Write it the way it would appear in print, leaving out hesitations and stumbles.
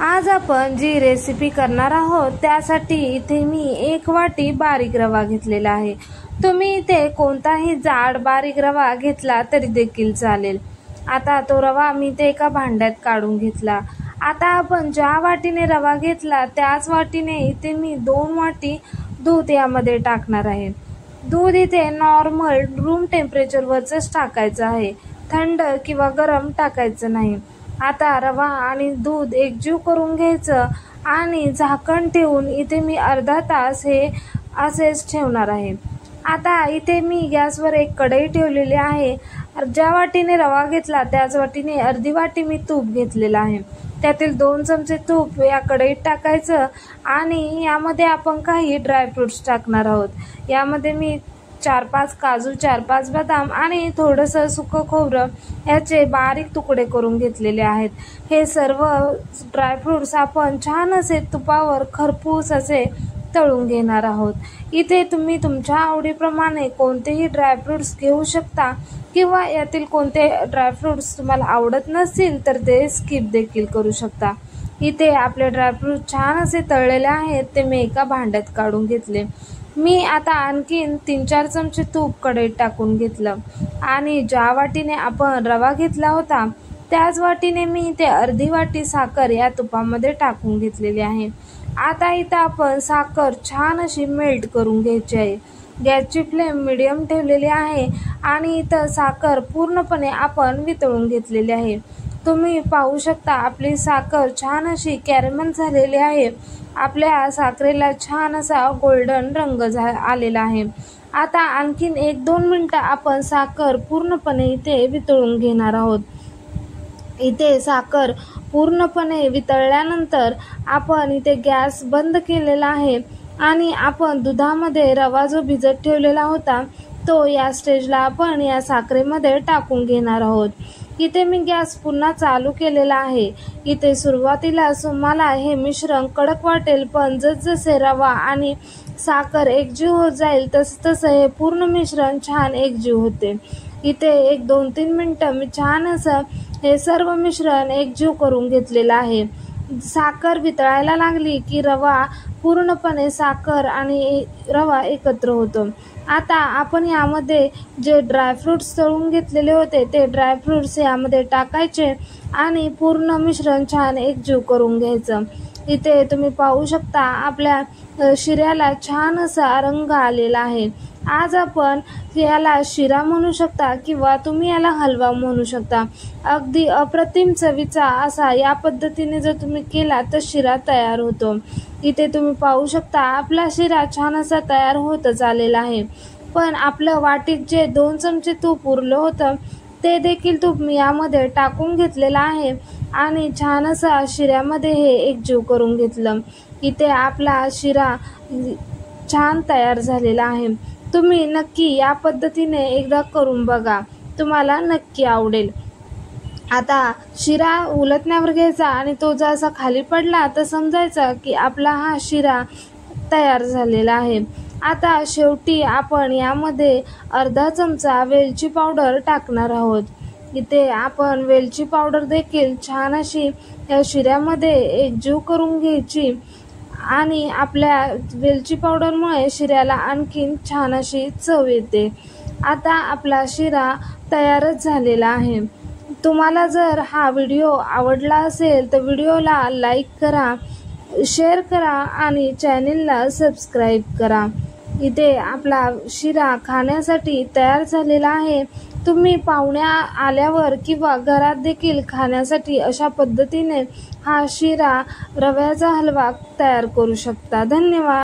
आज आपण जी रेसिपी करणार आहोत त्यासाठी इथे मी 1 वाटी बारीक रवा घेतलेला आहे। तुम्ही इथे कोणताही जाड बारीक रवा घेतला तरी देखील चालेल। आता तो रवा मी इथे एका भांड्यात काढून घेतला। आता आपण ज्या वाटीने रवा घेतला त्याच वाटीने इथे मी 2 वाटी दूध यामध्ये टाकणार आहे। दूध इथे नॉर्मल रूम टेम्परेचरवरच टाकायचं आहे, थंड किंवा गरम टाकायचं नाही। आता रवा आणि दूध एकजीव करून घ्यायचं आणि झाकण ठेवून इथे मी अर्धा तास हे असेच ठेवणार आहे। आता इथे मी गॅसवर एक कढई ठेवलेली आहे। ज्या वाटीने रवा घेतला त्याच वाटीने अर्धी वाटी मी तूप घेतलेलं आहे। त्यातील 2 चमचे तूप या कढईत टाकायचं आणि यामध्ये आपण काही ड्रायफ्रुट्स टाकणार आहोत। यामध्ये मी 4-5 काजू, 4-5 बदाम आणि थोडंसं सुकं खोबरं याचे बारीक तुकडे करून घेतलेले आहेत। हे सर्व ड्रायफ्रुट्स आपण छान असे तुपावर खरपूस असे तळून घेणार आहोत। इथे तुम्ही तुमच्या आवडीप्रमाणे कोणतेही ड्रायफ्रुट्स घेऊ शकता किंवा यातील कोणते ड्रायफ्रुट्स तुम्हाला आवडत नसतील तर ते स्किप देखील करू शकता। इथे आपले ड्रायफ्रुट्स छान असे तळलेले आहेत, ते मी एका भांड्यात काढून घेतले। मी आता आणखीन 3-4 चमचे तूप कढईत टाकून घेतलं आणि ज्या वाटीने आपण रवा घेतला होता त्याच वाटीने मी इथे अर्धी वाटी साखर या तुपामध्ये टाकून घेतलेली आहे। आता इथं आपण साखर छान अशी मेल्ट करून घ्यायची आहे। गॅसची फ्लेम मीडियम ठेवलेली आहे आणि इथं साखर पूर्णपणे आपण वितळून घेतलेली आहे। तुम्ही पाहू शकता आपली साखर छान अशी कॅरमल झालेली आहे। आपल्या साखरेला छान असा गोल्डन रंग आलेला आहे। आता आणखीन 1-2 मिनिटं आपण साखर पूर्णपणे इथे वितळून घेणार आहोत। इथे साखर पूर्णपणे वितळल्यानंतर आपण इथे गॅस बंद केलेला आहे आणि आपण दुधामध्ये रवा जो भिजत ठेवलेला होता तो या स्टेजला आपण या साखरेमध्ये टाकून घेणार आहोत। इथे मी गॅस पुन्हा चालू केलेला आहे। इथे सुरुवातीला तुम्हाला हे मिश्रण कडक वाटेल, पण जसजसे रवा आणि साखर एकजीव होत जाईल तसं हे पूर्ण मिश्रण छान एकजीव होते। इथे 1-2-3 मिनिटं मी छान असं हे सर्व मिश्रण एकजीव करून घेतलेलं आहे। साखर वितळायला लागली की रवा पूर्णपणे साखर आणि रवा एकत्र होतो। आता आपण यामध्ये जे ड्रायफ्रुट्स तळून घेतलेले होते ते ड्रायफ्रुट्स यामध्ये टाकायचे आणि पूर्ण मिश्रण छान एकजीव करून घ्यायचं। इथे तुम्ही पाहू शकता आपल्या शिऱ्याला छान असा रंग आलेला आहे। आज आपण याला शिरा म्हणू शकता किंवा तुम्ही याला हलवा म्हणू शकता। अगदी अप्रतिम चवीचा असा या पद्धतीने जर तुम्ही केला तर शिरा तयार होतो। इथे तुम्ही पाहू शकता आपला शिरा छान असा तयार होतच आलेला आहे। पण आपलं वाटीत जे 2 चमचे तूप उरलं होतं ते देखील तूप मी यामध्ये टाकून घेतलेलं आहे आणि छान असा शिऱ्यामध्ये हे एकजीव करून घेतलं। इथे आपला शिरा छान तयार झालेला आहे। तुम्ही नक्की या पद्धतीने एकदा करून बघा, तुम्हाला नक्की आवडेल। आता शिरा उलटण्यावर घ्यायचा आणि तो जर असा खाली पडला तर समजायचा की आपला हा शिरा तयार झालेला आहे। आता शेवटी आपण यामध्ये अर्धा चमचा वेलची पावडर टाकणार आहोत। इथे आपण वेलची पावडर देखील छान अशी या शिऱ्यामध्ये एकजीव करून घ्यायची आणि आपल्या वेलची पावडरमुळे शिऱ्याला आणखीन छान अशी चव येते। आता आपला शिरा तयारच झालेला आहे। तुम्हाला जर हा व्हिडिओ आवडला असेल तर व्हिडिओला लाईक करा, शेअर करा आणि चॅनेलला सबस्क्राईब करा। इथे आपला शिरा खाण्यासाठी तयार झालेला आहे। तुम्ही पाहुण्या आल्यावर किंवा घरात देखील खाण्यासाठी अशा पद्धतीने हा शिरा रव्याचा हलवा तयार करू शकता। धन्यवाद।